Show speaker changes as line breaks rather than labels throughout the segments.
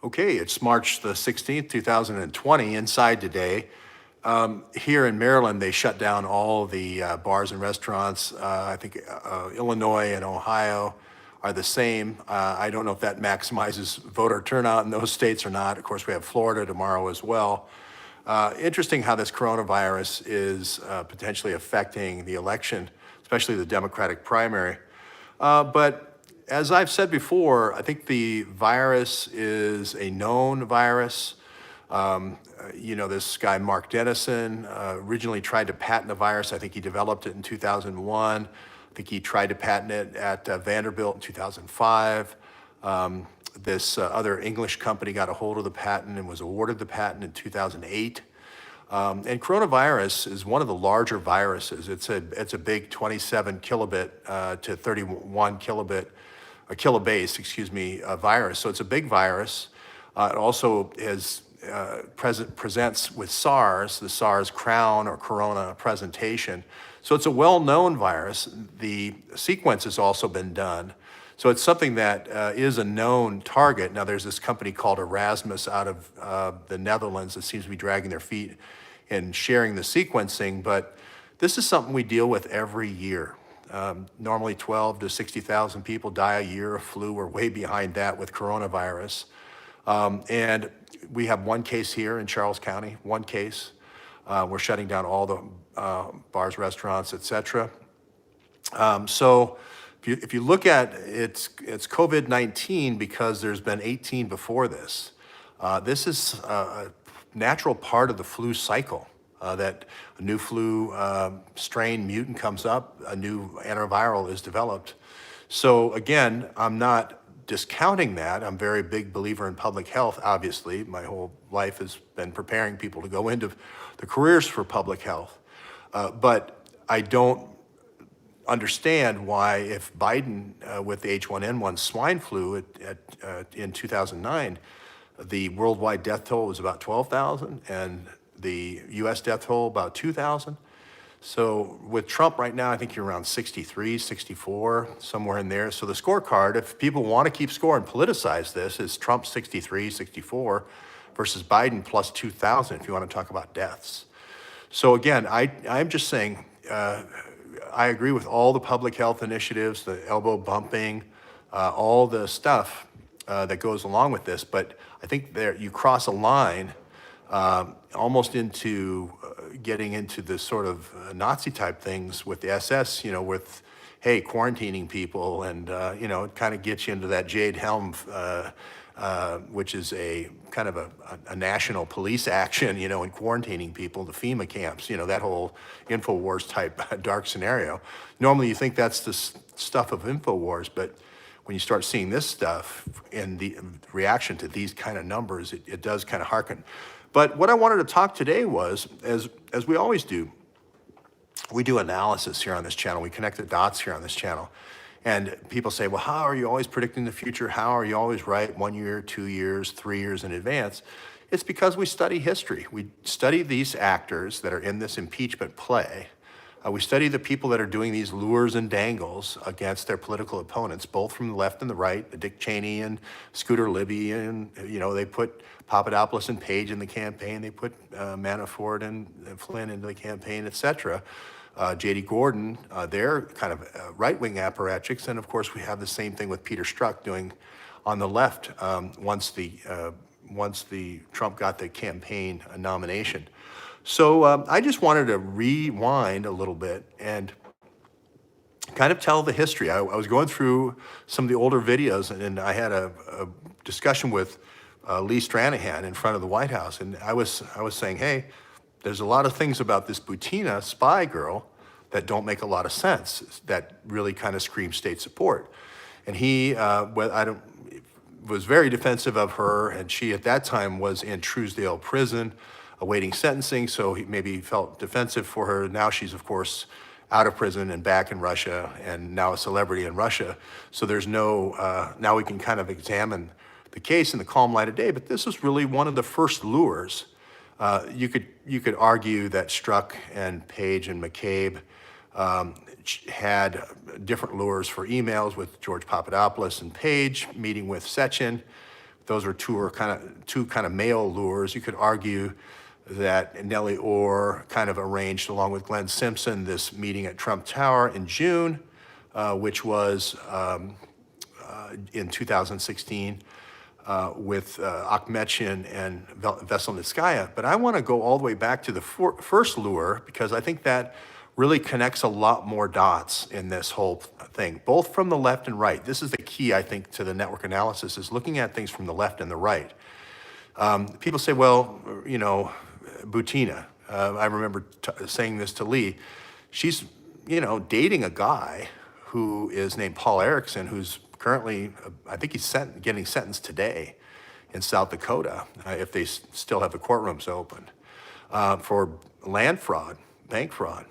Okay, it's March the 16th, 2020, inside today. Here in Maryland, they shut down all the bars and restaurants. I think Illinois and Ohio are the same. I don't know if that maximizes voter turnout in those states or not. Of course, we have Florida tomorrow as well. Interesting how this coronavirus is potentially affecting the election, especially the Democratic primary. But as I've said before, I think the virus is a known virus. This guy, Mark Dennison, originally tried to patent the virus. I think he developed it in 2001. I think he tried to patent it at Vanderbilt in 2005. This other English company got a hold of the patent and was awarded the patent in 2008. And coronavirus is one of the larger viruses. It's a big 27 kilobit to 31 kilobase, virus. So it's a big virus. It also presents with SARS, the SARS crown or corona presentation. So it's a well-known virus. The sequence has also been done. So it's something that is a known target. Now there's this company called Erasmus out of the Netherlands that seems to be dragging their feet in sharing the sequencing, but this is something we deal with every year. Normally 12 to 60,000 people die a year of flu. We're way behind that with coronavirus. And we have one case here in Charles County, one case. We're shutting down all the bars, restaurants, et cetera. So if you look at it's COVID-19 because there's been 18 before this. This is a natural part of the flu cycle. That a new flu strain mutant comes up, a new antiviral is developed. So again, I'm not discounting that. I'm a very big believer in public health, obviously. My whole life has been preparing people to go into the careers for public health. But I don't understand why if Biden with the H1N1 swine flu in 2009, the worldwide death toll was about 12,000 and the US death toll about 2,000. So with Trump right now, I think you're around 63, 64, somewhere in there. So the scorecard, if people want to keep score and politicize this, is Trump 63, 64 versus Biden plus 2,000 if you want to talk about deaths. So again, I'm just saying, I agree with all the public health initiatives, the elbow bumping, all the stuff that goes along with this, but I think there you cross a line almost into getting into the sort of Nazi type things with the SS, with, hey, quarantining people, and, it kind of gets you into that Jade Helm, which is a kind of a national police action, in quarantining people, the FEMA camps, that whole InfoWars type dark scenario. Normally you think that's the stuff of InfoWars, but when you start seeing this stuff and the reaction to these kind of numbers, it does kind of harken. But what I wanted to talk today was, as we always do, we do analysis here on this channel. We connect the dots here on this channel. And people say, well, how are you always predicting the future? How are you always right 1 year, 2 years, 3 years in advance? It's because we study history. We study these actors that are in this impeachment play. We study the people that are doing these lures and dangles against their political opponents, both from the left and the right, Dick Cheney and Scooter Libby, and they put Papadopoulos and Page in the campaign, they put Manafort and Flynn into the campaign, et cetera. J.D. Gordon, they're kind of right-wing apparatchiks, and of course we have the same thing with Peter Strzok doing on the left once the Trump got the campaign nomination. So I just wanted to rewind a little bit and kind of tell the history. I was going through some of the older videos, and I had a discussion with Lee Stranahan in front of the White House, and I was saying, hey, there's a lot of things about this Butina spy girl that don't make a lot of sense, that really kind of scream state support. And he was very defensive of her, and she at that time was in Truesdale prison awaiting sentencing, so he maybe felt defensive for her. Now she's, of course, out of prison and back in Russia, and now a celebrity in Russia. So there's no, now we can kind of examine the case in the calm light of day, but this was really one of the first lures. You could argue that Strzok and Page and McCabe had different lures for emails with George Papadopoulos and Page, meeting with Sechin. Those are two kind of male lures. You could argue that Nellie Orr kind of arranged, along with Glenn Simpson, this meeting at Trump Tower in June, which was in 2016 with Akhmetian and Veselnitskaya. But I want to go all the way back to the first lure, because I think that really connects a lot more dots in this whole thing, both from the left and right. This is the key, I think, to the network analysis, is looking at things from the left and the right. People say, well, you know, Butina, I remember saying this to Lee, she's, you know, dating a guy who is named Paul Erickson, who's currently, I think he's getting sentenced today in South Dakota, if they still have the courtrooms open, for land fraud, bank fraud,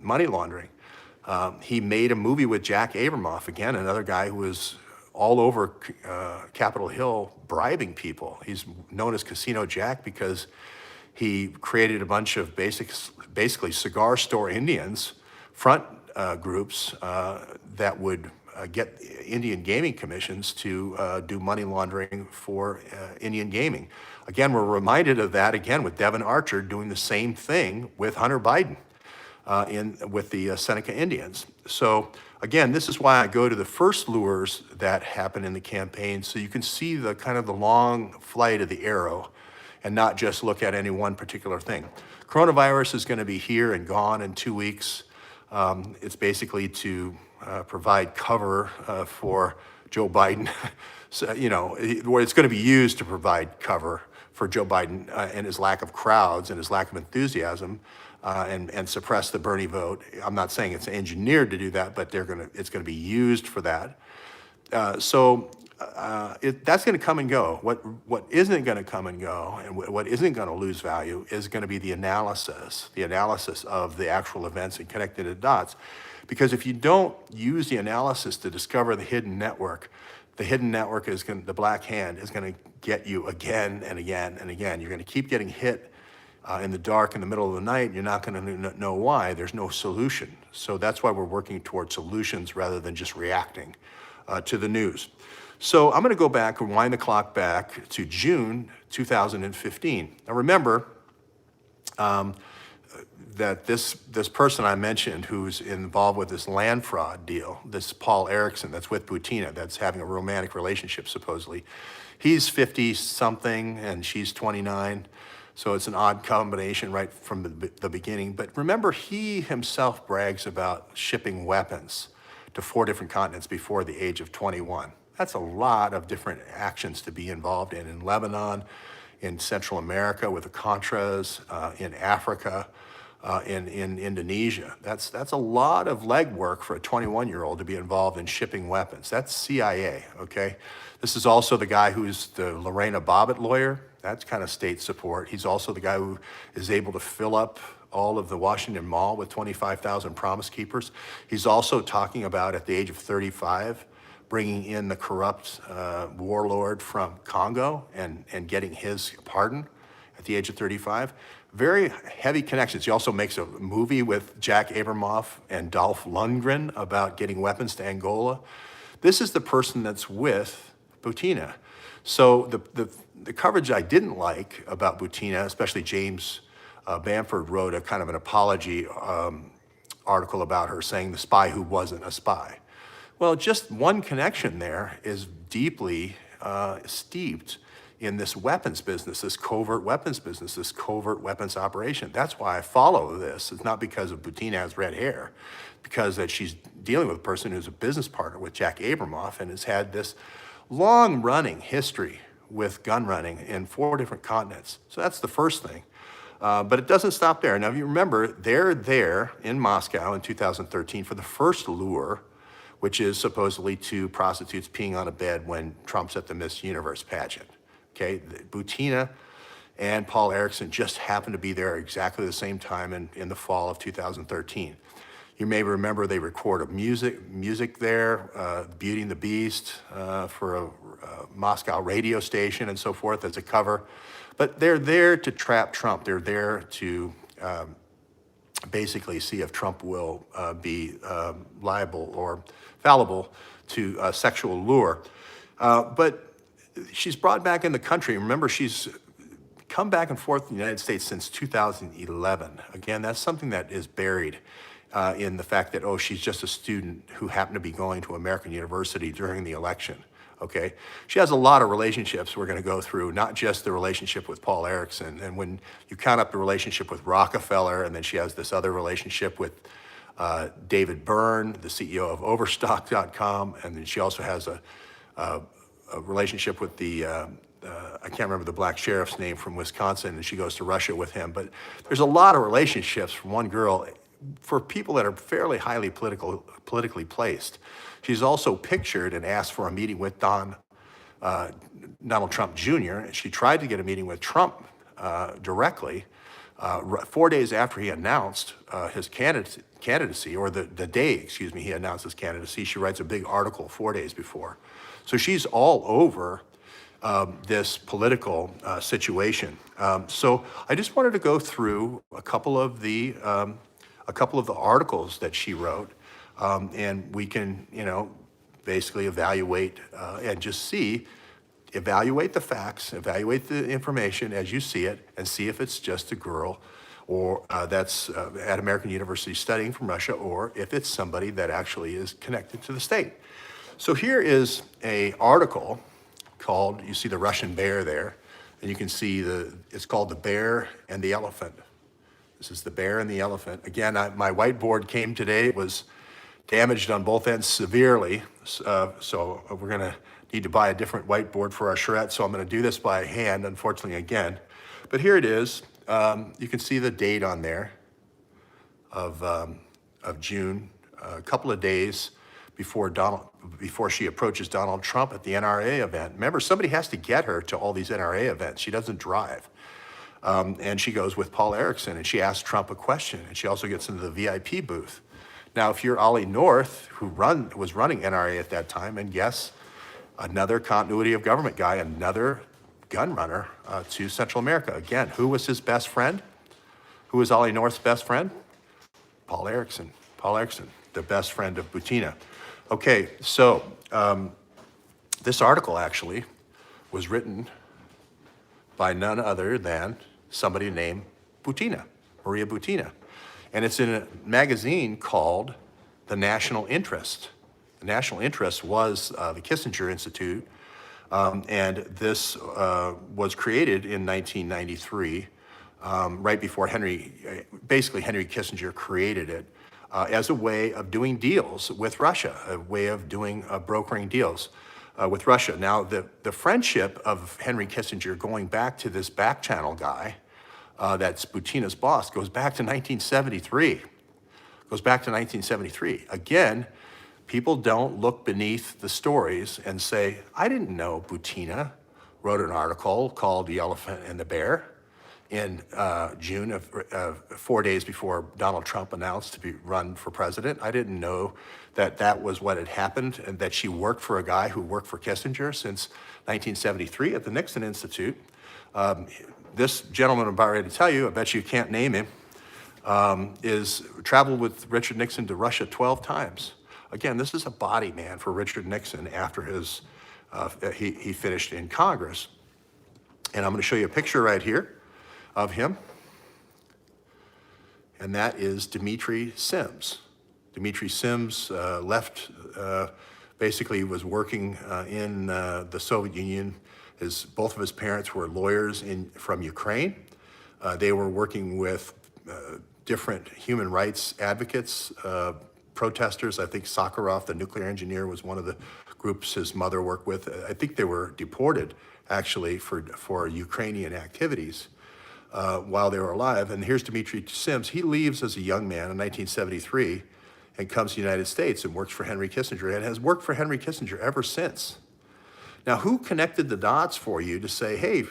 money laundering. He made a movie with Jack Abramoff, again, another guy who was all over Capitol Hill bribing people. He's known as Casino Jack because he created a bunch of basically cigar store Indians, front groups that would get Indian gaming commissions to do money laundering for Indian gaming. Again, we're reminded of that again with Devin Archer doing the same thing with Hunter Biden with the Seneca Indians. So again, this is why I go to the first lures that happen in the campaign, so you can see the kind of the long flight of the arrow and not just look at any one particular thing. Coronavirus is going to be here and gone in 2 weeks. It's basically to provide cover for Joe Biden. So, you know, it's going to be used to provide cover for Joe Biden and his lack of crowds and his lack of enthusiasm and suppress the Bernie vote. I'm not saying it's engineered to do that, but it's going to be used for that. That's going to come and go. What isn't going to come and go, and what isn't going to lose value, is going to be the analysis of the actual events and connecting the dots. Because if you don't use the analysis to discover the hidden network is the black hand is going to get you again and again and again. You're going to keep getting hit in the dark in the middle of the night, and you're not going to know why. There's no solution. So that's why we're working towards solutions rather than just reacting to the news. So I'm going to go back and wind the clock back to June 2015. Now remember that this person I mentioned who's involved with this land fraud deal, this Paul Erickson that's with Butina, that's having a romantic relationship supposedly, he's 50-something and she's 29. So it's an odd combination right from the beginning. But remember, he himself brags about shipping weapons to 4 different continents before the age of 21. That's a lot of different actions to be involved in Lebanon, in Central America with the Contras, in Africa, in Indonesia. That's a lot of legwork for a 21-year-old to be involved in shipping weapons. That's CIA, okay? This is also the guy who's the Lorena Bobbitt lawyer. That's kind of state support. He's also the guy who is able to fill up all of the Washington Mall with 25,000 Promise Keepers. He's also talking about, at the age of 35, bringing in the corrupt warlord from Congo and getting his pardon at the age of 35. Very heavy connections. He also makes a movie with Jack Abramoff and Dolph Lundgren about getting weapons to Angola. This is the person that's with Butina. So the coverage I didn't like about Butina, especially James Bamford wrote a kind of an apology article about her, saying the spy who wasn't a spy. Well, just one connection there is deeply steeped in this weapons business, this covert weapons business, this covert weapons operation. That's why I follow this. It's not because of Butina has red hair, because that she's dealing with a person who's a business partner with Jack Abramoff and has had this long-running history with gun running in 4 different continents. So that's the first thing. But it doesn't stop there. Now, if you remember, they're there in Moscow in 2013 for the first lure, which is supposedly 2 prostitutes peeing on a bed when Trump's at the Miss Universe pageant. Okay, Butina and Paul Erickson just happened to be there exactly the same time in the fall of 2013. You may remember they recorded music there, Beauty and the Beast, for a Moscow radio station and so forth as a cover. But they're there to trap Trump. They're there to basically see if Trump will be liable or fallible to sexual lure. But she's brought back in the country. Remember, she's come back and forth in the United States since 2011. Again, that's something that is buried in the fact that, oh, she's just a student who happened to be going to American University during the election. Okay, she has a lot of relationships we're going to go through, not just the relationship with Paul Erickson. And when you count up the relationship with Rockefeller, and then she has this other relationship with David Byrne, the CEO of Overstock.com, and then she also has a relationship with the, I can't remember the black sheriff's name from Wisconsin, and she goes to Russia with him. But there's a lot of relationships from one girl for people that are fairly highly politically placed. She's also pictured and asked for a meeting with Donald Trump Jr. She tried to get a meeting with Trump directly 4 days after he announced his candidacy, or the day, excuse me, he announced his candidacy. She writes a big article 4 days before. So she's all over this political situation. So I just wanted to go through a couple of the articles that she wrote, and we can, basically evaluate and just evaluate the facts, evaluate the information as you see it, and see if it's just a girl or that's at American University studying from Russia, or if it's somebody that actually is connected to the state. So here is an article called, you see the Russian bear there, and you can see it's called The Bear and the Elephant. This is The Bear and the Elephant. Again, my whiteboard came today. It was damaged on both ends severely, so we're gonna need to buy a different whiteboard for our charrette, so I'm gonna do this by hand, unfortunately, again. But here it is. You can see the date on there of June, a couple of days before she approaches Donald Trump at the NRA event. Remember, somebody has to get her to all these NRA events. She doesn't drive. And she goes with Paul Erickson, and she asks Trump a question, and she also gets into the VIP booth. Now, if you're Ollie North, who was running NRA at that time, and yes, another continuity of government guy, another gun runner to Central America. Again, who was his best friend? Who was Ollie North's best friend? Paul Erickson. Paul Erickson, the best friend of Butina. Okay, so this article actually was written by none other than somebody named Butina, Maria Butina. And it's in a magazine called The National Interest. The National Interest was the Kissinger Institute, and this was created in 1993, right before Henry Kissinger created it as a way of doing deals with Russia, a way of doing brokering deals with Russia. Now, the friendship of Henry Kissinger going back to this back channel guy, that's Butina's boss, goes back to 1973. Goes back to 1973. Again, people don't look beneath the stories and say, I didn't know Butina wrote an article called The Elephant and the Bear in June of 4 days before Donald Trump announced to be run for president. I didn't know that was what had happened, and that she worked for a guy who worked for Kissinger since 1973 at the Nixon Institute. This gentleman I'm about ready to tell you, I bet you can't name him, is traveled with Richard Nixon to Russia 12 times. Again, this is a body man for Richard Nixon after he finished in Congress. And I'm going to show you a picture right here of him. And that is Dimitri Sims. Dimitri Sims left, basically was working in the Soviet Union. Both of his parents were lawyers from Ukraine. They were working with different human rights advocates, protesters. I think Sakharov, the nuclear engineer, was one of the groups his mother worked with. I think they were deported, actually, for Ukrainian activities while they were alive. And here's Dimitri Sims. He leaves as a young man in 1973 and comes to the United States and works for Henry Kissinger, and has worked for Henry Kissinger ever since. Now, who connected the dots for you to say, hey,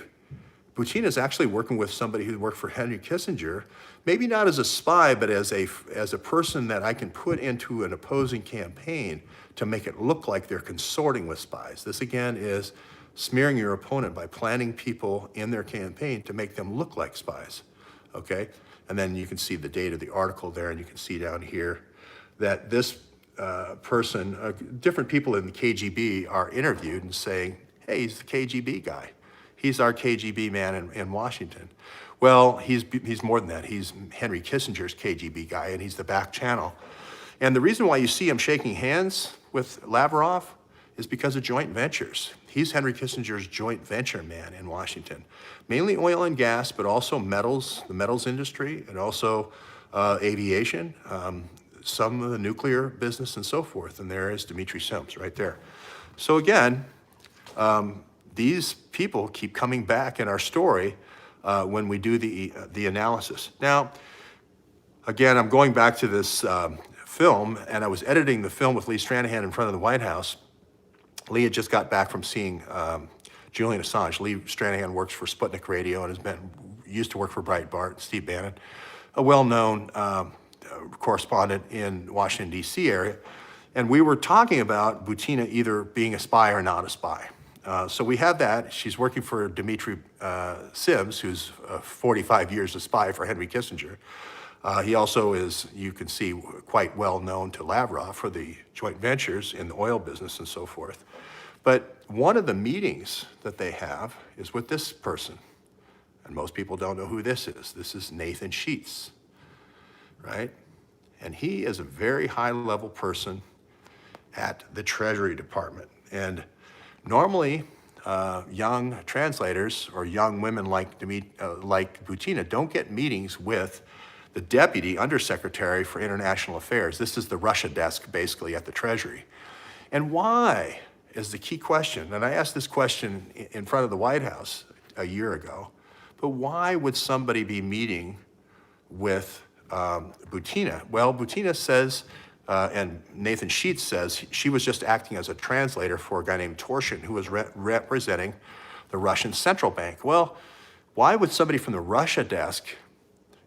Butina's actually working with somebody who worked for Henry Kissinger, maybe not as a spy, but as a person that I can put into an opposing campaign to make it look like they're consorting with spies. This, again, is smearing your opponent by planting people in their campaign to make them look like spies, okay? And then you can see the date of the article there, and you can see down here that this person, different people in the KGB are interviewed and saying, Hey, he's the KGB guy. He's our KGB man in Washington. Well, he's more than that. He's Henry Kissinger's KGB guy, and he's the back channel. And the reason why you see him shaking hands with Lavrov is because of joint ventures. He's Henry Kissinger's joint venture man in Washington. Mainly oil and gas, but also metals, the metals industry, and also aviation, some of the nuclear business and so forth. And there is Dimitri Sims right there. So again, these people keep coming back in our story when we do the analysis. Now, again, I'm going back to this film, and I was editing the film with Lee Stranahan in front of the White House. Lee had just got back from seeing Julian Assange. Lee Stranahan works for Sputnik Radio and used to work for Breitbart, Steve Bannon, a well-known correspondent in Washington, D.C. area. And we were talking about Butina either being a spy or not a spy. So we have that. She's working for Dimitri Sims, who's 45 years a spy for Henry Kissinger. He also is, you can see, quite well known to Lavrov for the joint ventures in the oil business and so forth. But one of the meetings that they have is with this person. And most people don't know who this is. This is Nathan Sheets, right? And he is a very high-level person at the Treasury Department. And normally, young translators or young women like Butina don't get meetings with the Deputy Undersecretary for International Affairs. This is the Russia desk, basically, at the Treasury. And why is the key question. And I asked this question in front of the White House a year ago. But why would somebody be meeting with Butina? Well, Butina says, and Nathan Sheets says, she was just acting as a translator for a guy named Torshin, who was representing the Russian Central Bank. Well, why would somebody from the Russia desk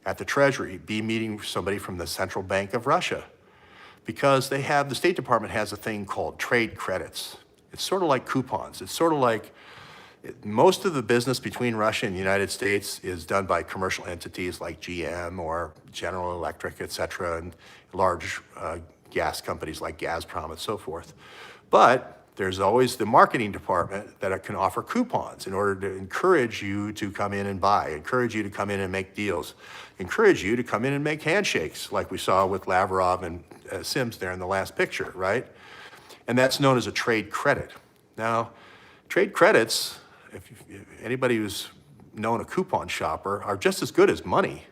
at the Treasury be meeting somebody from the Central Bank of Russia? Because they have, the State Department has a thing called trade credits. It's sort of like coupons. It's sort of like, most of the business between Russia and the United States is done by commercial entities like GM or General Electric, et cetera, and large gas companies like Gazprom and so forth. But there's always the marketing department that can offer coupons in order to encourage you to come in and buy, encourage you to come in and make deals, encourage you to come in and make handshakes like we saw with Lavrov and Sims there in the last picture, right? And that's known as a trade credit. Now, trade credits, if anybody who's known a coupon shopper, are just as good as money.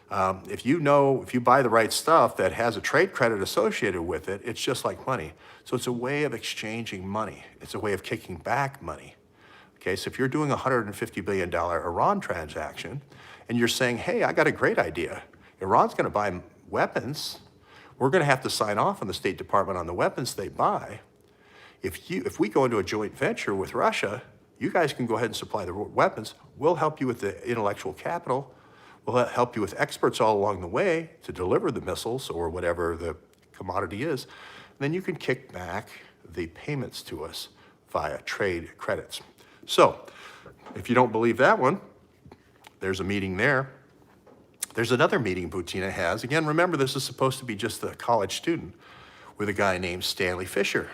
If you buy the right stuff that has a trade credit associated with it, it's just like money. So it's a way of exchanging money. It's a way of kicking back money. Okay, so if you're doing a $150 billion Iran transaction and you're saying, hey, I got a great idea. Iran's gonna buy weapons. We're gonna have to sign off on the State Department on the weapons they buy. If we go into a joint venture with Russia, you guys can go ahead and supply the weapons. We'll help you with the intellectual capital. We'll help you with experts all along the way to deliver the missiles or whatever the commodity is. And then you can kick back the payments to us via trade credits. So if you don't believe that one, there's a meeting there. There's another meeting Butina has. Again, remember, this is supposed to be just a college student with a guy named Stanley Fischer.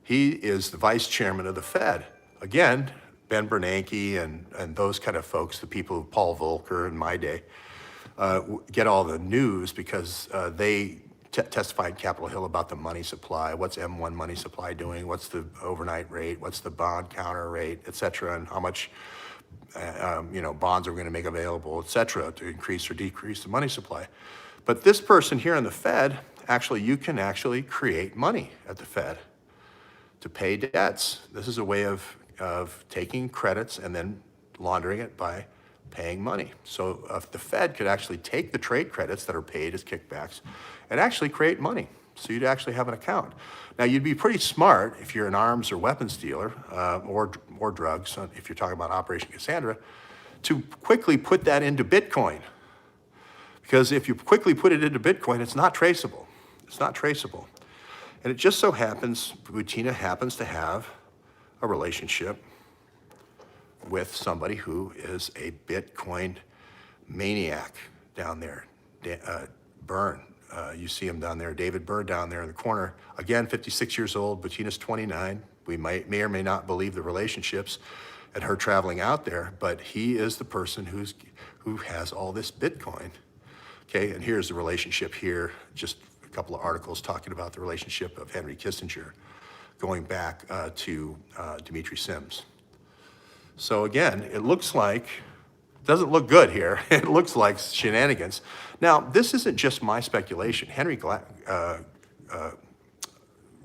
He is the vice chairman of the Fed. Again, Ben Bernanke and those kind of folks, the people, Paul Volcker in my day, get all the news because they testified in Capitol Hill about the money supply. What's M1 money supply doing? What's the overnight rate? What's the bond counter rate, et cetera, and how much bonds are we going to make available, et cetera, to increase or decrease the money supply. But this person here in the Fed, you can actually create money at the Fed to pay debts. This is a way of taking credits and then laundering it by paying money. So the Fed could actually take the trade credits that are paid as kickbacks and actually create money. So you'd actually have an account. Now you'd be pretty smart if you're an arms or weapons dealer or drugs, if you're talking about Operation Cassandra, to quickly put that into Bitcoin. Because if you quickly put it into Bitcoin, it's not traceable. It's not traceable. And it just so happens, Butina happens to have a relationship with somebody who is a Bitcoin maniac down there, Byrne. You see him down there, David Byrne down there in the corner. Again, 56 years old, Butina's 29, We may or may not believe the relationships and her traveling out there, but he is the person who has all this Bitcoin. Okay, and here's the relationship here, just a couple of articles talking about the relationship of Henry Kissinger going back to Dimitri Sims. So again, it looks like, doesn't look good here. It looks like shenanigans. Now, this isn't just my speculation.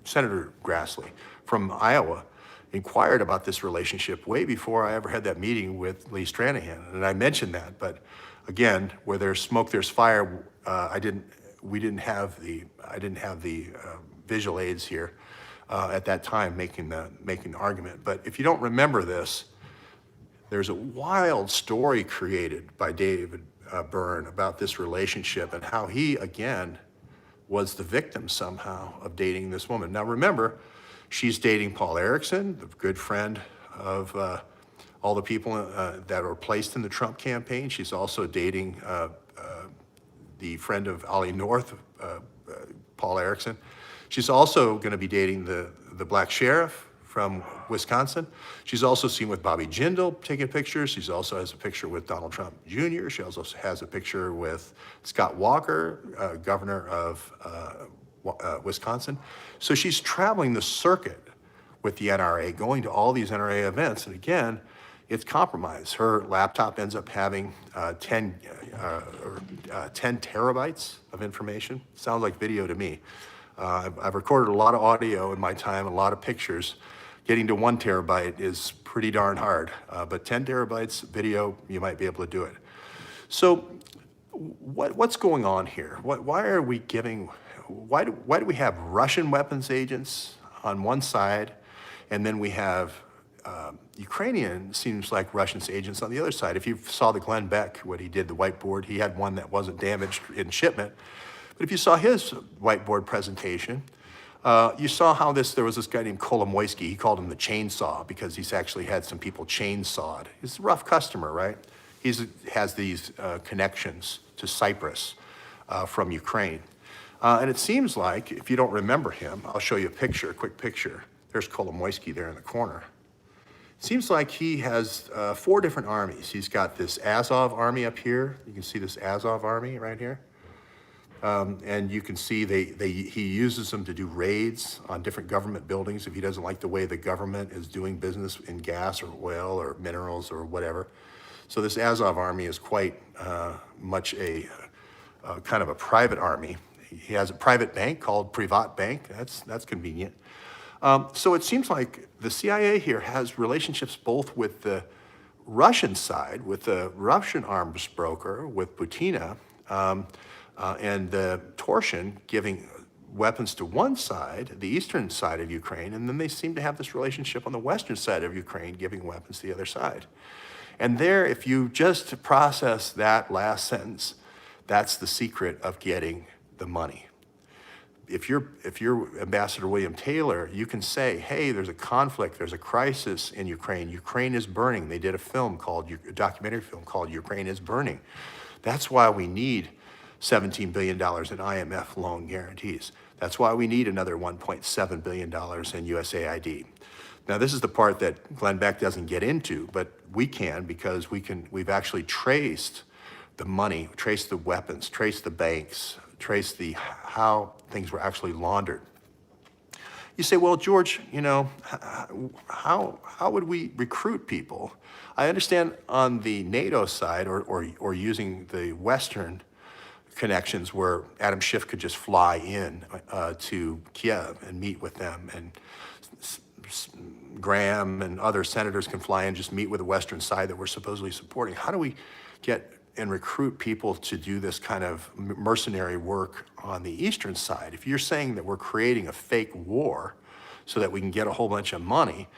Senator Grassley from Iowa inquired about this relationship way before I ever had that meeting with Lee Stranahan, and I mentioned that. But again, where there's smoke, there's fire. I didn't have the visual aids here at that time making the argument. But if you don't remember this, there's a wild story created by David Byrne about this relationship and how he again was the victim somehow of dating this woman. Now remember, she's dating Paul Erickson, the good friend of all the people that were placed in the Trump campaign. She's also dating the friend of Ollie North, Paul Erickson. She's also going to be dating the black sheriff from Wisconsin. She's also seen with Bobby Jindal taking pictures. She also has a picture with Donald Trump Jr. She also has a picture with Scott Walker, governor of Wisconsin. So she's traveling the circuit with the NRA, going to all these NRA events. And again, it's compromised. Her laptop ends up having 10 terabytes of information. Sounds like video to me. I've recorded a lot of audio in my time, a lot of pictures. Getting to 1 terabyte is pretty darn hard, but 10 terabytes video, you might be able to do it. So what's going on here? Why are we giving, why do we have Russian weapons agents on one side, and then we have Ukrainian, seems like Russian agents on the other side? If you saw the Glenn Beck, what he did, the whiteboard, he had one that wasn't damaged in shipment. But if you saw his whiteboard presentation, you saw how there was this guy named Kolomoisky. He called him the chainsaw because he's actually had some people chainsawed. He's a rough customer, right? He has these connections to Cyprus from Ukraine. And it seems like, if you don't remember him, I'll show you a quick picture. There's Kolomoisky there in the corner. It seems like he has 4 different armies. He's got this Azov army up here. You can see this Azov army right here. And you can see he uses them to do raids on different government buildings if he doesn't like the way the government is doing business in gas or oil or minerals or whatever. So this Azov army is quite much a kind of a private army. He has a private bank called Privat Bank. That's convenient. So it seems like the CIA here has relationships both with the Russian side, with the Russian arms broker, with Butina, and the torsion giving weapons to one side, the eastern side of Ukraine, and then they seem to have this relationship on the western side of Ukraine giving weapons to the other side. And there, if you just process that last sentence, that's the secret of getting the money. If you're Ambassador William Taylor, you can say, hey, there's a conflict, there's a crisis in Ukraine. Ukraine is burning. They did a documentary film called Ukraine is Burning. That's why we need $17 billion in IMF loan guarantees. That's why we need another $1.7 billion in USAID. Now, this is the part that Glenn Beck doesn't get into, but we can because we've actually traced the money, traced the weapons, traced the banks, traced how things were actually laundered. You say, well, George, how would we recruit people? I understand on the NATO side or using the Western connections where Adam Schiff could just fly in to Kiev and meet with them, and Graham and other senators can fly in, just meet with the Western side that we're supposedly supporting. How do we get and recruit people to do this kind of mercenary work on the Eastern side? If you're saying that we're creating a fake war so that we can get a whole bunch of money,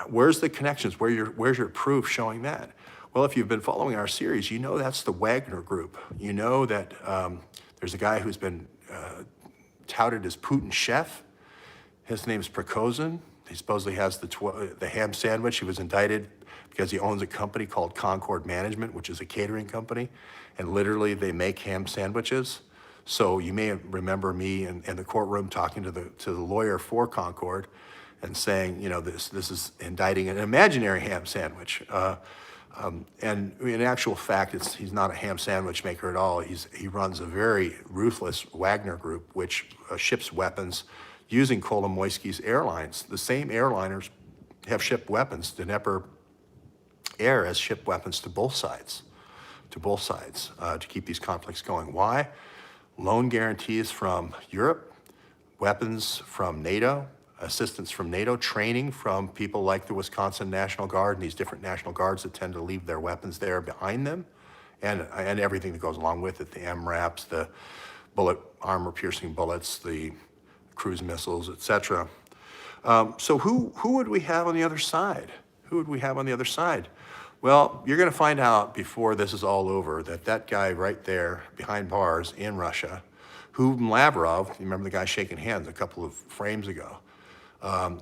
where's the connections? Where's your proof showing that? Well, if you've been following our series, you know that's the Wagner Group. You know that there's a guy who's been touted as Putin's chef. His name's Prigozhin. He supposedly has the ham sandwich. He was indicted because he owns a company called Concord Management, which is a catering company, and literally they make ham sandwiches. So you may remember me in the courtroom talking to the lawyer for Concord, and saying, this is indicting an imaginary ham sandwich. And in actual fact, he's not a ham sandwich maker at all. He runs a very ruthless Wagner group, which ships weapons using Kolomoisky's airlines. The same airliners have shipped weapons. Dnepr Air has shipped weapons to both sides, to keep these conflicts going. Why? Loan guarantees from Europe, weapons from NATO, assistance from NATO, training from people like the Wisconsin National Guard and these different National Guards that tend to leave their weapons there behind them, and everything that goes along with it, the MRAPs, the armor-piercing bullets, the cruise missiles, et cetera. So who would we have on the other side? Who would we have on the other side? Well, you're going to find out before this is all over that guy right there behind bars in Russia, whom Lavrov, you remember the guy shaking hands a couple of frames ago,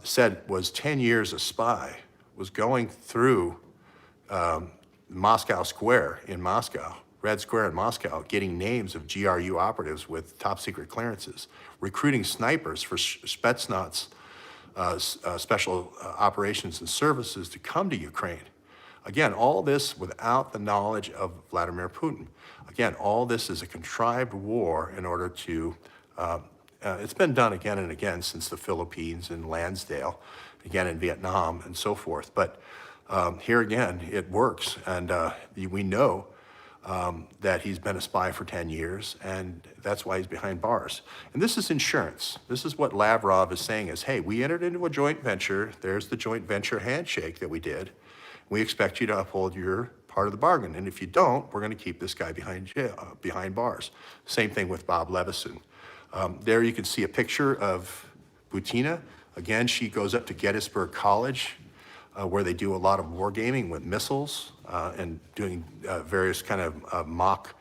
said was 10 years a spy, was going through Moscow Square in Moscow, Red Square in Moscow, getting names of GRU operatives with top secret clearances, recruiting snipers for Spetsnaz, special operations and services to come to Ukraine. Again, all this without the knowledge of Vladimir Putin. Again, all this is a contrived war in order to, it's been done again and again since the Philippines and Lansdale, again in Vietnam and so forth. But here again, it works. And we know that he's been a spy for 10 years, and that's why he's behind bars. And this is insurance. This is what Lavrov is saying is, hey, we entered into a joint venture. There's the joint venture handshake that we did. We expect you to uphold your part of the bargain. And if you don't, we're going to keep this guy behind bars. Same thing with Bob Levison. There you can see a picture of Butina. Again, she goes up to Gettysburg College, where they do a lot of wargaming with missiles and doing various kind of mock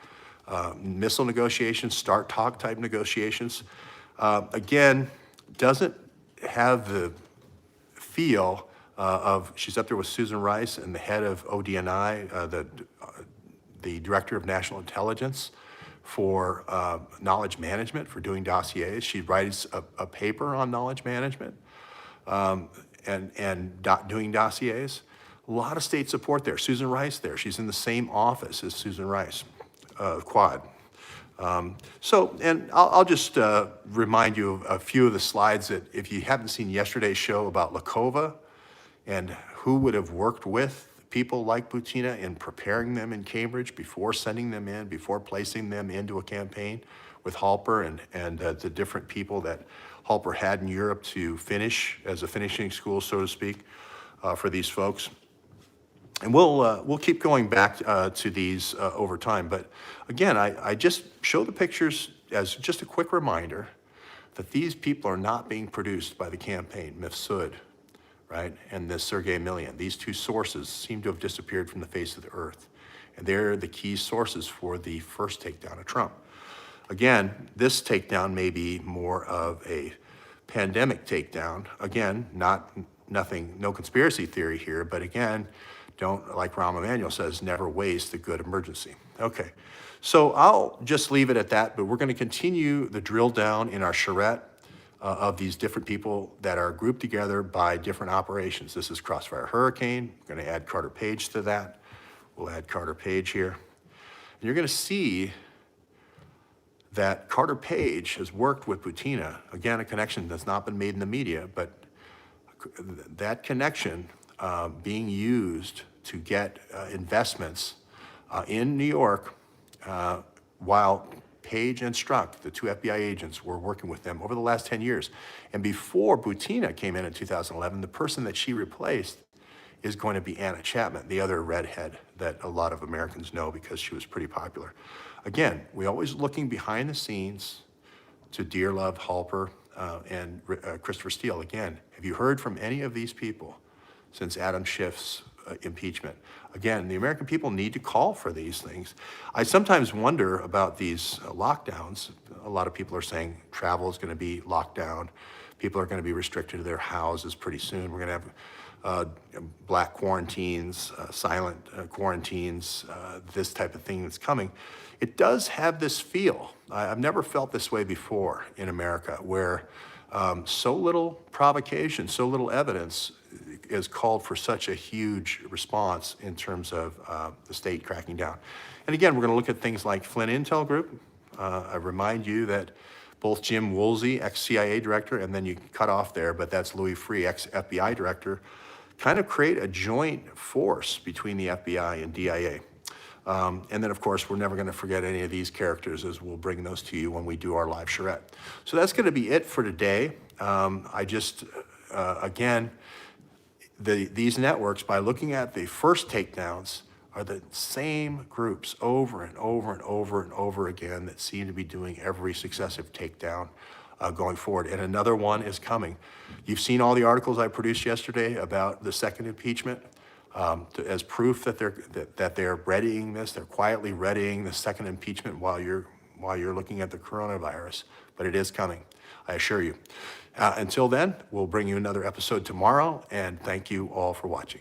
missile negotiations, start talk type negotiations. Again, doesn't have the feel of, she's up there with Susan Rice and the head of ODNI, the director of national intelligence for knowledge management, for doing dossiers. She writes a paper on knowledge management and doing dossiers. A lot of state support there. Susan Rice there, she's in the same office as Susan Rice, Quad. And I'll just remind you of a few of the slides that if you haven't seen yesterday's show about Lakova, and who would have worked with people like Butina in preparing them in Cambridge before sending them in, before placing them into a campaign with Halper and the different people that Halper had in Europe to finish as a finishing school, so to speak, for these folks. And we'll keep going back to these over time. But again, I just show the pictures as just a quick reminder that these people are not being produced by the campaign, Mifsud, right, and the Sergei Millian. These two sources seem to have disappeared from the face of the earth. And they're the key sources for the first takedown of Trump. Again, this takedown may be more of a pandemic takedown. Again, no conspiracy theory here, but again, don't, like Rahm Emanuel says, never waste a good emergency. Okay, so I'll just leave it at that, but we're gonna continue the drill down in our charrette of these different people that are grouped together by different operations. This is Crossfire Hurricane. We're gonna add Carter Page to that. We'll add Carter Page here. And you're gonna see that Carter Page has worked with Butina. Again, a connection that's not been made in the media, but that connection being used to get investments in New York while Page and Strzok, the two FBI agents, were working with them over the last 10 years. And before Butina came in 2011, the person that she replaced is going to be Anna Chapman, the other redhead that a lot of Americans know because she was pretty popular. Again, we're always looking behind the scenes to Dearlove, Halper, and Christopher Steele. Again, have you heard from any of these people since Adam Schiff's impeachment? Again, the American people need to call for these things. I sometimes wonder about these lockdowns. A lot of people are saying travel is going to be locked down. People are going to be restricted to their houses pretty soon. We're going to have black quarantines, silent quarantines, this type of thing that's coming. It does have this feel. I've never felt this way before in America, where So little provocation, so little evidence is called for such a huge response in terms of the state cracking down. And again, we're going to look at things like Flynn Intel Group. I remind you that both Jim Woolsey, ex-CIA director, and then you cut off there, but that's Louis Freeh, ex-FBI director, kind of create a joint force between the FBI and DIA. And then, of course, we're never going to forget any of these characters, as we'll bring those to you when we do our live charrette. So that's going to be it for today. Again, these networks, by looking at the first takedowns, are the same groups over and over and over and over again that seem to be doing every successive takedown going forward. And another one is coming. You've seen all the articles I produced yesterday about the second impeachment. As proof that they're readying this, they're quietly readying the second impeachment while you're looking at the coronavirus, but it is coming, I assure you. Until then, we'll bring you another episode tomorrow, and thank you all for watching.